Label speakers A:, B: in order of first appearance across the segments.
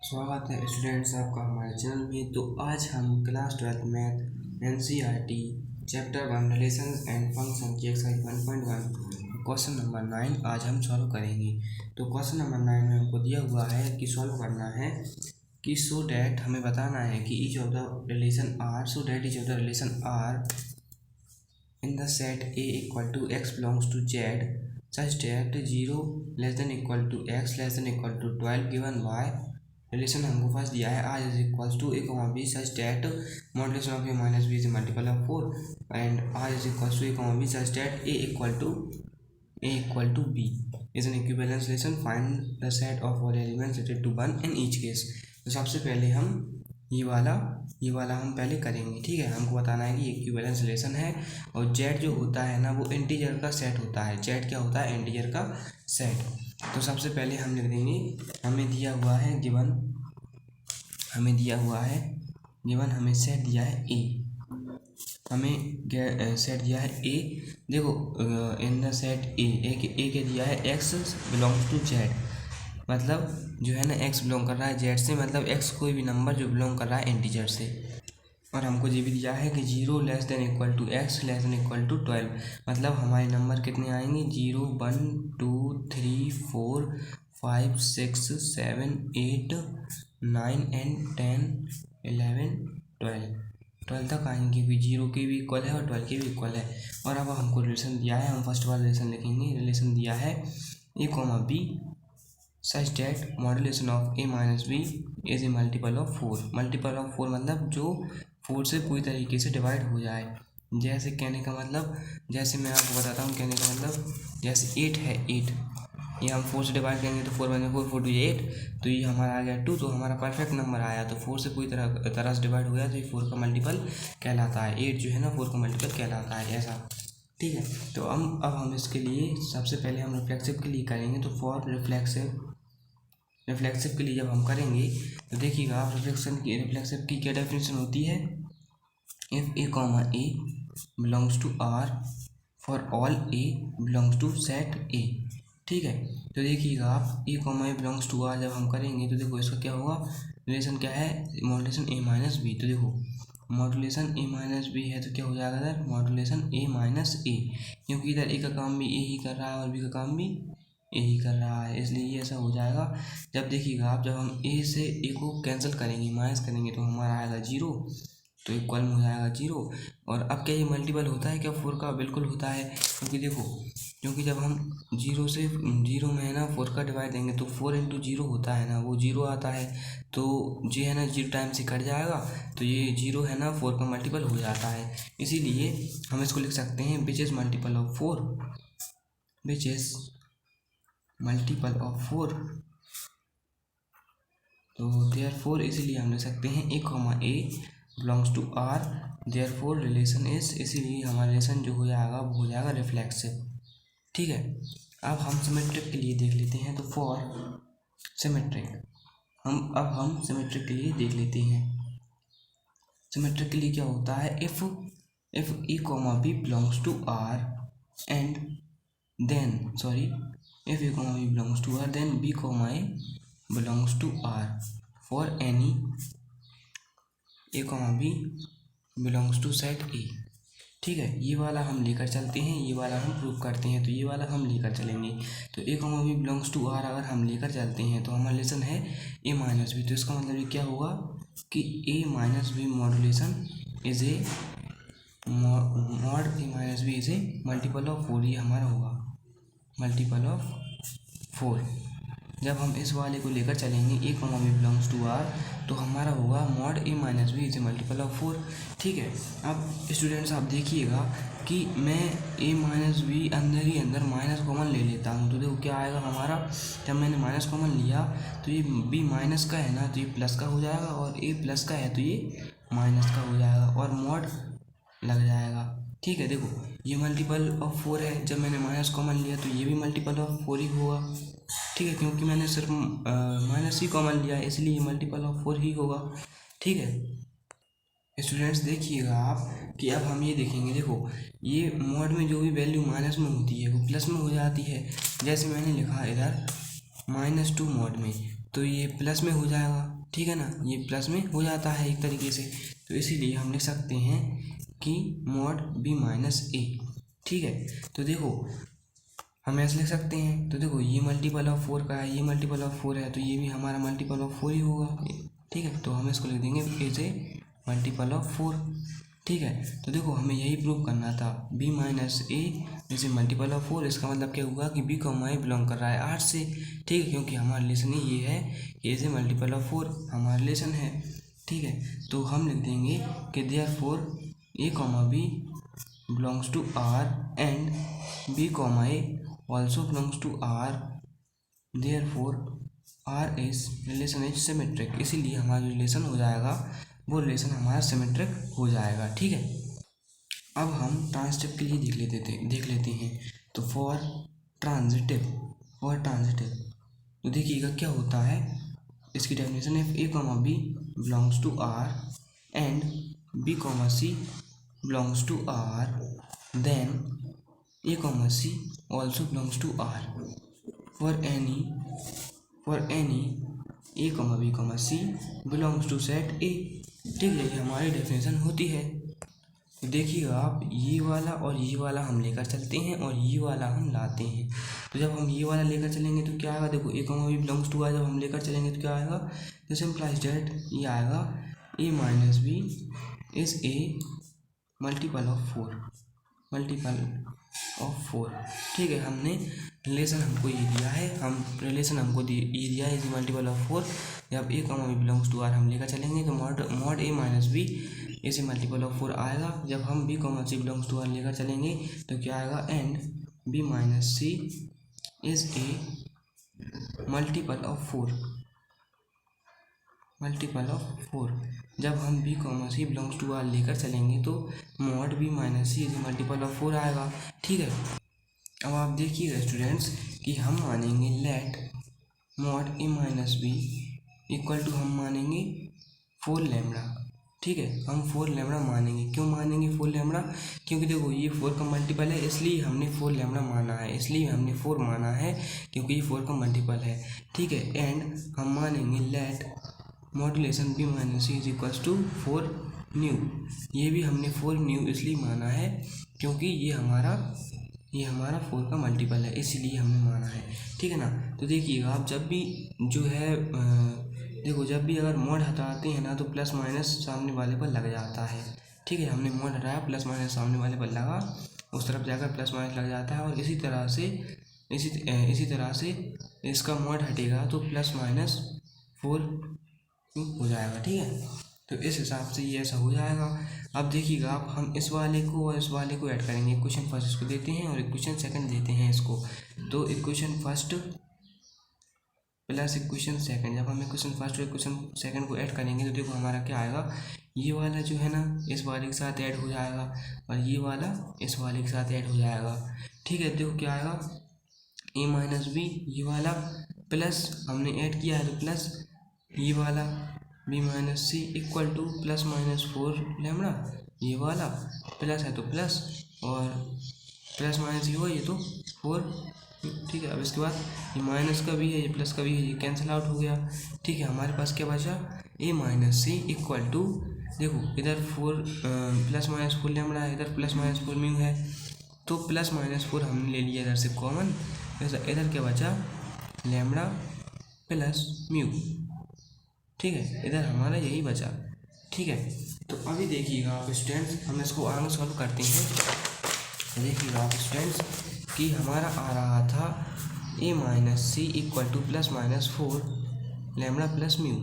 A: स्वागत है स्टूडेंट्स आपका हमारे चैनल में। तो आज हम class 12 math NCERT chapter 1 relations and function की एक्सरसाइज 1.1 क्वेश्चन नंबर 9 आज हम सॉल्व करेंगे। तो क्वेश्चन नंबर 9 में हमको दिया हुआ है कि सॉल्व करना है कि सो डैट हमें बताना है कि each of the relation are so that each of the relation are in the set A equal to x belongs to Z such that 0 less than equal to x less than equal to 12 given by relation हमको first दिया है r is equals to a comma b such that modulation of a minus b is multiple of 4 and r is equals to a comma b such that a equal to b is an equivalence relation. Find the set of all elements related to 1 in each case. तो सबसे पहले हम ये वाला हम पहले करेंगे, ठीक है। हमको बताना है कि इक्विवेलेंस रिलेशन है और z जो होता है ना वो इंटीजर का सेट होता है। z क्या होता है? इंटीजर का सेट। तो सबसे पहले हम लिख देंगे हमें दिया हुआ है गिवन हमें सेट दिया है a, हमें सेट दिया है a। देखो इन द सेट a के दिया है x बिलोंग्स टू z, मतलब जो है ना x बिलोंग कर रहा है z से, मतलब x कोई भी नंबर जो बिलोंग कर रहा है इंटीजर से। और हमको ये भी दिया है कि 0 less than equal to x less than equal to 12, मतलब हमारे नंबर कितने आएंगे 0 1 2 3 4 5 6 7 8 9 एंड 10 11 12 तक आएंगे भी। 0 के भी इक्वल है और 12 के भी इक्वल है। और अब हमको रिलेशन दिया है, हम फर्स्ट वाला रिलेशन लिखेंगे। रिलेशन दिया है a comma b such that modulation of a minus b is a multiple of 4। Multiple of 4 मतलब जो 4 से पूरी तरीके से डिवाइड हो जाए। जैसे कहने का मतलब, जैसे मैं आपको बताता हूँ, कहने का मतलब जैसे 8 है, 8 ये हम 4 से डिवाइड करेंगे तो 4 बने 4 4 2 8, तो ये हमारा आ गया 2, तो हमारा परफेक्ट नंबर आया। तो 4 से पूरी तरह से डिवाइड हो गया तो ये 4 का मल्टीपल कहलाता है। 8 जो है ना 4 का मल्टीपल कहलाता है, ऐसा, ठीक है। तो अब हम इसके लिए सबसे पहले हम रिफ्लेक्सिव के लिए करेंगे। तो फॉर रिफ्लेक्सिव के लिए जब हम करेंगे तो देखिएगा आप रिफ्लेक्सिव की क्या डेफिनेशन होती है। If A comma a belongs to R for all a belongs to set A, ठीक है। तो देखिएगा आप a comma a belongs to R जब हम करेंगे तो देखो इसका क्या होगा, रिलेशन क्या है मॉड्यूलेशन ए माइनस बी। तो देखो मॉड्यूलेशन ए माइनस बी है तो क्या हो जाएगा इधर मॉड्यूलेशन ए माइनस ए, क्योंकि इधर ए का काम भी ए ही कर रहा है और बी का काम भी यही कर रहा है, इसलिए ये ऐसा हो जाएगा। जब देखिएगा आप जब हम a से a को कैंसिल करेंगे माइनस करेंगे तो हमारा आएगा 0, तो इक्वल में हो जाएगा 0। और अब क्या ये मल्टीपल होता है क्या 4 का? बिल्कुल होता है, क्योंकि देखो क्योंकि जब हम 0 में है ना 4 का डिवाइड देंगे तो 4 इंटू 0 होता है ना, वो 0 आता है। तो जो है ना 0 टाइम से कट जाएगा तो ये 0 है ना 4 का मल्टीपल हो जाता है। इसीलिए हम इसको लिख सकते हैं which is multiple of 4, which is multiple of 4। तो देयरफॉर इसीलिए हम ले सकते हैं a comma a belongs to R, therefore relation is, इसीलिए हमारा रिलेशन जो हो जाएगा वो हो जाएगा रिफ्लेक्सिव, ठीक है। अब हम सिमेट्रिक के लिए देख लेते हैं। तो फॉर सिमेट्रिक हम सिमेट्रिक के लिए देख लेते हैं। सिमेट्रिक के लिए क्या होता है, if A comma B belongs to R and then if a comma b belongs to R then b comma a belongs to R for any a comma b belongs to set A, ठीक है। ये वाला हम लेकर चलते हैं, ये वाला हम प्रूव करते हैं। तो ये वाला हम लेकर चलेंगे। तो a comma b belongs to R अगर हम लेकर चलते हैं तो हमारा रिलेशन है a माइनस बी। तो इसका मतलब ये क्या होगा कि a minus B modulation is a mod a minus B is a multiple of 4, ये हमारा होगा मल्टीपल ऑफ 4। जब हम इस वाले को लेकर चलेंगे A comma B belongs to R तो हमारा होगा mod A minus B is a multiple of 4, ठीक है। अब स्टूडेंट्स आप देखिएगा कि मैं ए माइनस बी अंदर ही अंदर माइनस कॉमन ले लेता हूँ। तो देखो क्या आएगा हमारा, जब मैंने माइनस कॉमन लिया तो ये बी माइनस का है ना तो ये प्लस का हो जाएगा, और ए प्लस का है तो ये माइनस का हो जाएगा और मॉड लग जाएगा, ठीक है। देखो ये मल्टीपल ऑफ 4 है, जब मैंने माइनस कॉमन लिया तो ये भी मल्टीपल ऑफ 4 ही होगा, ठीक है, क्योंकि मैंने सिर्फ माइनस ही कॉमन लिया है इसलिए ये मल्टीपल ऑफ 4 ही होगा, ठीक है। स्टूडेंट्स देखिएगा आप कि अब हम ये देखेंगे, देखो ये मॉड में जो भी वैल्यू माइनस में होती है वो प्लस में हो जाती है। जैसे मैंने लिखा इधर -2 मॉड में, तो ये प्लस में हो जाएगा, ठीक है ना, ये प्लस में हो जाता है एक तरीके से। तो इसीलिए हम लिख सकते हैं कि मॉड b माइनस ए, ठीक है। तो देखो हम ऐसे लिख सकते हैं, तो देखो ये मल्टीपल ऑफ 4 का है, ये मल्टीपल ऑफ 4 है, तो ये भी हमारा मल्टीपल ऑफ 4 ही होगा, ठीक है। तो हम इसको लिख देंगे एज ए मल्टीपल ऑफ 4, ठीक है। तो देखो हमें यही प्रूव करना था, b minus A is a multiple of 4। इसका मतलब क्या हुआ कि b कॉमा ए बिलोंग कर रहा है 8 से, ठीक है, क्योंकि हमारा रिलेशन ही ये है कि एज ए मल्टीपल ऑफ 4 हमारा रिलेशन है, ठीक है। तो हम लिख देंगे कि therefore a comma b belongs to r and b comma A also belongs to R, therefore R is relation is symmetric। इसीलिए हमारा जो रिलेशन हो जाएगा वो रिलेशन हमारा सिमेट्रिक हो जाएगा, ठीक है। अब हम ट्रांजिटिव के लिए देख लेते हैं। तो फॉर ट्रांजिटिव तो देखिएगा क्या होता है, इसकी डेफिनेशन है a comma b belongs to R and b comma c belongs to R, then a comma c also belongs to R for any a comma b comma c belongs to set A, ठीक है। ये हमारी definition होती है। तो देखिएगा आप, ये वाला और ये वाला हम लेकर चलते हैं और ये वाला हम लाते हैं। तो जब हम ये वाला लेकर चलेंगे तो क्या आएगा, देखो a comma b belongs to R जब हम लेकर चलेंगे तो क्या आएगा, दिस इम्प्लाइज दैट ये आएगा a minus b is a multiple of 4, ठीक है। हमने रिलेशन हमको ये दिया है, ये दिया है इज मल्टीपल ऑफ 4। जब a comma b belongs to R हम लेकर चलेंगे तो mod a minus b is multiple of 4 आएगा। जब हम b comma c belongs to R लेकर चलेंगे तो क्या आएगा, and b minus c is a multiple of 4। जब हम b comma c belongs to R लेकर चलेंगे तो mod b minus c is multiple of 4 आएगा, ठीक है। अब आप देखिएगा स्टूडेंट्स कि हम मानेंगे let mod a minus b equal to हम मानेंगे 4 लैम्बडा, ठीक है। हम 4 लैम्बडा मानेंगे। क्यों मानेंगे 4 लैम्बडा, क्योंकि देखो ये 4 का मल्टीपल है, इसलिए हमने 4 लैम्बडा माना है, इसलिए हमने 4 माना है क्योंकि ये 4 का मल्टीपल है, ठीक है। एंड हम मानेंगे let modulation b minus c is equals to 4 nu. ये भी हमने 4 न्यू इसलिए माना है क्योंकि ये हमारा 4 का मल्टीपल है, इसीलिए हमने माना है, ठीक है ना। तो देखिएगा आप जब भी जो है देखो जब भी अगर मॉड हटाते हैं ना तो प्लस माइनस सामने वाले पर लग जाता है, ठीक है। हमने मॉड हटाया, प्लस माइनस सामने वाले पर लगा, उस तरफ जाकर प्लस माइनस लग जाता है। और इसी तरह से इसका मॉड हटेगा तो प्लस माइनस 4 हो जाएगा, ठीक है। तो इस हिसाब से ये ऐसा हो जाएगा। अब देखिएगा आप, हम इस वाले को और इस वाले को ऐड करेंगे। इक्वेशन फर्स्ट इसको देते हैं और इक्वेशन सेकंड देते हैं इसको। तो equation first plus equation second, जब हम इक्वेशन फर्स्ट और इक्वेशन सेकंड को ऐड करेंगे तो देखो हमारा क्या आएगा, ये वाला जो है ना इस वाले के साथ ऐड हो जाएगा और ये वाला इस वाले के साथ ऐड हो जाएगा, ठीक है। देखो क्या आएगा, a माइनस बी, ये वाला प्लस हमने ऐड किया है तो प्लस ये वाला b minus C equal to plus minus 4 lambda, ये वाला प्लस है तो प्लस और प्लस माइनस ये हुआ, ये तो 4, ठीक है। अब इसके बाद ये माइनस का भी है, ये प्लस का भी है, ये कैंसिल आउट हो गया, ठीक है। हमारे पास क्या बचा, a minus C equal to, देखो इधर 4 प्लस माइनस 4 लैम्बडा है, इधर प्लस माइनस 4 म्यू है, तो प्लस माइनस 4 हमने ले लिया इधर से कॉमन, इधर क्या बचा, लैम्बडा प्लस म्यू, ठीक है। इधर हमारा यही बचा, ठीक है। तो अभी देखिएगा आप स्टूडेंट्स, हम इसको आगे सॉल्व करते हैं। देखिएगा आप स्टूडेंट्स कि हमारा आ रहा था a minus C equal to plus minus 4 lambda plus mu,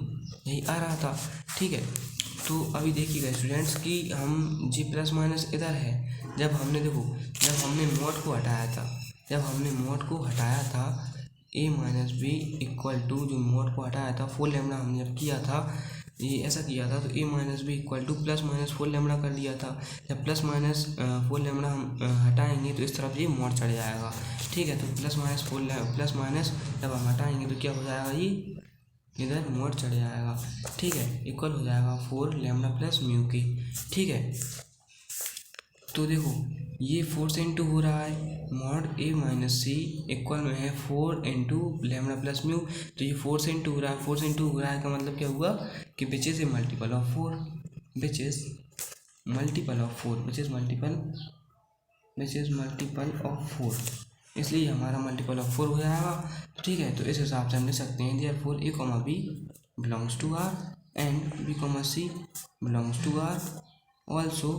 A: यही आ रहा था, ठीक है। तो अभी देखिएगा स्टूडेंट्स कि हम जी प्लस माइनस इधर है, जब हमने मोड को हटाया था a minus B equal to, जो मोड को हटाया था 4 लैम्बडा हमने जब किया था, ये ऐसा किया था, तो a minus B equal to plus minus 4 lambda कर दिया था। जब प्लस माइनस 4 लैम्बडा हम हटाएंगे तो इस तरफ ये मोड चढ़ जाएगा, ठीक है। तो प्लस माइनस जब हम हटाएंगे तो क्या हो जाएगा, ये इधर मोड चढ़ जाएगा, ठीक है, इक्वल हो जाएगा 4 लैम्बडा प्लस म्यू की, ठीक है। तो देखो ये 4 से इंटू हो रहा है, mod A minus C equal में है 4 इंटू लेमडा प्लस म्यू। तो ये 4 से इंटू हो रहा है, 4 से इंटू हो रहा है का मतलब क्या हुआ कि which is a multiple of 4, which is multiple of 4, which is multiple of 4, इसलिए हमारा मल्टीपल ऑफ 4 हो जाएगा। ठीक है, तो इस हिसाब से हम लिख सकते हैं therefore A comma B belongs to R and B comma C belongs to R, also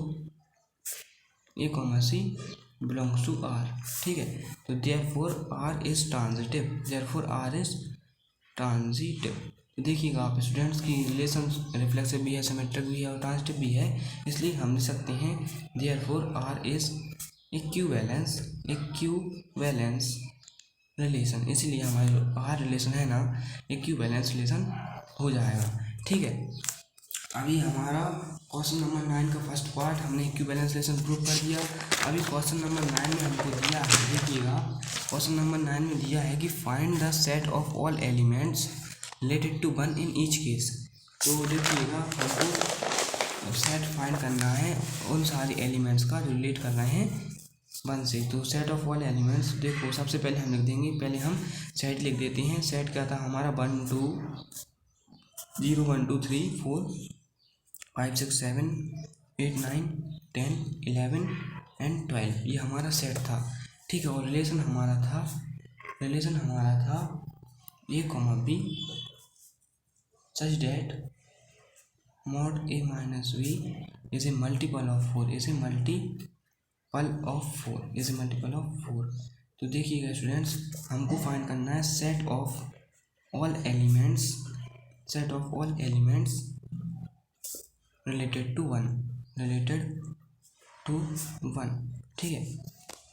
A: A comma C belongs to R. ठीक है, तो therefore R is transitive, therefore R is transitive. देखिएगा आप स्टूडेंट्स की रिलेशन रिफ्लेक्सिव भी है, symmetric भी है और ट्रांजिटिव भी है, इसलिए हम लिख सकते हैं therefore R is equivalence relation, इसीलिए हमारा जो आर रिलेशन है ना इक्विवेलेंस रिलेशन हो जाएगा। ठीक है, अभी हमारा क्वेश्चन नंबर 9 का फर्स्ट पार्ट हमने इक्विवेलेंस रिलेशन प्रूव कर दिया। अभी क्वेश्चन नंबर 9 में हमको दिया है, देखिएगा क्वेश्चन नंबर 9 में दिया है कि find the set of all elements related to 1 in each case. तो देखिएगा हमको सेट फाइंड करना है उन सारे एलिमेंट्स का जो रिलेट कर रहे हैं 1 से। तो सेट ऑफ ऑल एलिमेंट्स, देखो सबसे पहले हम लिख देंगे, पहले हम सेट लिख देते हैं। सेट क्या था हमारा 1 2 0 1 2 3 4 5 6 7 8 9 10 11 एंड 12, ये हमारा सेट था। ठीक है, और रिलेशन हमारा था A comma B such that mod A minus B is a multiple of 4, is a multiple of 4। तो देखिएगा स्टूडेंट्स, हमको फाइंड करना है set of all elements related to 1। ठीक है,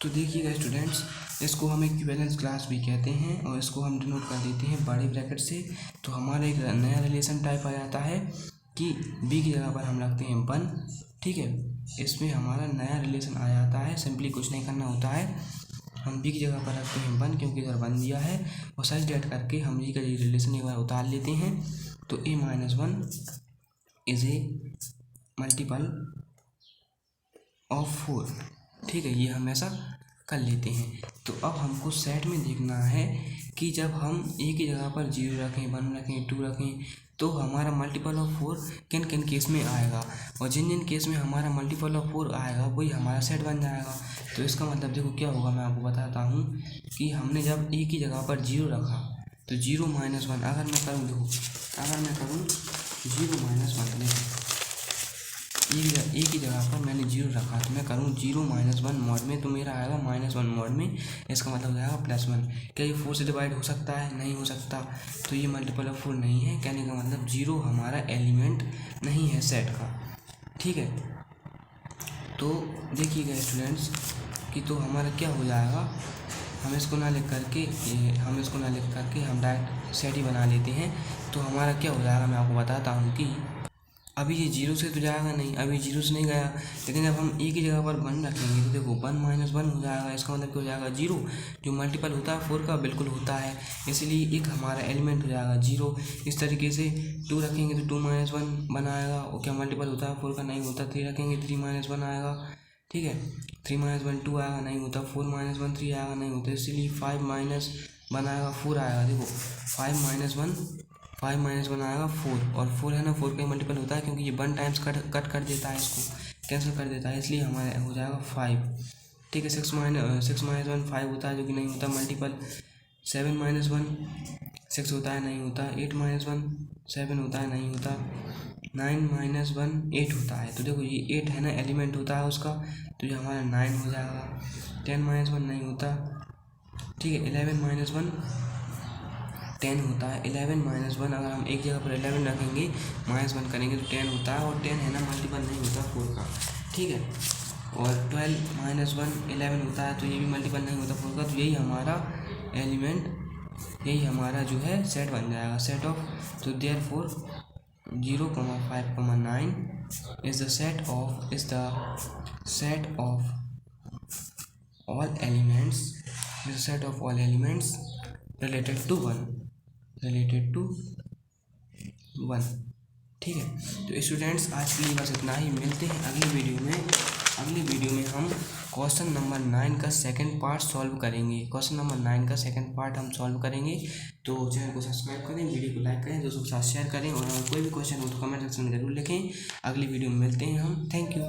A: तो देखिएगा स्टूडेंट्स, इसको हम इक्विवेलेंस क्लास भी कहते हैं और इसको हम डिनोट कर देते हैं बड़े ब्रैकेट से। तो हमारा एक नया रिलेशन टाइप आ जाता है कि बी की जगह पर हम रखते हैं 1। ठीक है, इसमें हमारा नया रिलेशन आ जाता है, सिंपली कुछ नहीं करना होता है, हम बी की जगह पर रखते हैं 1 क्योंकि इधर 1 दिया है, और सच डेट करके हम बी का रिलेशन एक बार उतार लेते हैं। तो A minus 1 is a multiple of 4। ठीक है, ये हम ऐसा कर लेते हैं। तो अब हमको सेट में देखना है कि जब हम ए की जगह पर 0 रखें, 1 रखें, 2 रखें, तो हमारा मल्टीपल ऑफ 4 किन किन केस में आएगा, और जिन जिन केस में हमारा मल्टीपल ऑफ 4 आएगा वही हमारा सेट बन जाएगा। तो इसका मतलब देखो क्या होगा, मैं आपको बताता हूँ कि हमने जब ए की जगह पर 0 रखा तो 0 माइनस 1 अगर मैं करूँ 0 माइनस 1, देखो ए की जगह पर मैंने 0 रखा तो मैं करूँ 0 माइनस 1 मॉड में, तो मेरा आएगा -1 मॉड में, इसका मतलब हो जाएगा +1। क्या ये 4 से डिवाइड हो सकता है? नहीं हो सकता, तो ये मल्टीपल ऑफ 4 नहीं है। कहने का मतलब 0 हमारा एलिमेंट नहीं है सेट का। ठीक है, तो देखिएगा स्टूडेंट्स कि तो हमारा क्या हो जाएगा, हम इसको ना लिख करके हम डायरेक्ट सेट ही बना लेते हैं। तो हमारा क्या हो जाएगा, मैं आपको बताता हूँ कि अभी ये 0 से तो जाएगा नहीं, अभी 0 से नहीं गया, लेकिन जब हम ए की जगह पर 1 रखेंगे तो देखो 1 माइनस 1 हो जाएगा, इसका मतलब क्या हो जाएगा 0, जो मल्टीपल होता है 4 का बिल्कुल होता है, इसलिए एक हमारा एलिमेंट हो जाएगा 0। इस तरीके से 2 रखेंगे तो 2 माइनस 1 बनाएगा, और क्या मल्टीपल होता है 4 का? नहीं होता। 3 रखेंगे 3 माइनस 1 आएगा। ठीक है, 3 माइनस 1 2 आएगा, नहीं होता। 4 माइनस 1 3 आएगा, नहीं होता, इसीलिए 5 माइनस 1 आएगा 4 आएगा। देखो 5 माइनस 1 आएगा 4, और 4 है ना, 4 का ही मल्टीपल होता है क्योंकि ये 1 टाइम्स कट कर देता है, इसको कैंसिल कर देता है, इसलिए हमारा हो जाएगा 5। ठीक है, 6 माइनस 1 5 होता है जो कि नहीं होता मल्टीपल। 7 माइनस 1 6 होता है, नहीं होता। 8 माइनस 1 7 होता है, नहीं होता। 9 माइनस 1 8 होता है, तो देखो ये 8 है ना एलिमेंट होता है उसका, तो ये हमारा 9 हो जाएगा। 10 माइनस 1 नहीं होता। ठीक है, 11 माइनस 1 10 होता है। 11 माइनस 1 अगर हम एक जगह पर 11 रखेंगे -1 करेंगे तो 10 होता है, और 10 है ना मल्टीपल नहीं होता 4 का। ठीक है, और 12 माइनस 1 11 होता है, तो ये भी मल्टीपल नहीं होता 4 का। तो यही हमारा एलिमेंट, यही हमारा जो है सेट बन जाएगा, सेट ऑफ। तो therefore 0, 5, 9 is the set of all elements related to 1। ठीक है, तो स्टूडेंट्स आज के लिए बस इतना ही, मिलते हैं अगली वीडियो में। अगली वीडियो में हम क्वेश्चन नंबर 9 का सेकंड पार्ट सॉल्व करेंगे। क्वेश्चन नंबर 9 का सेकंड पार्ट हम सॉल्व करेंगे। तो चैनल को सब्सक्राइब करें, वीडियो को लाइक करें, दोस्तों के साथ शेयर करें, और अगर कोई भी क्वेश्चन हो तो कमेंट सेक्शन में जरूर लिखें। अगली वीडियो में मिलते हैं हम। Thank you.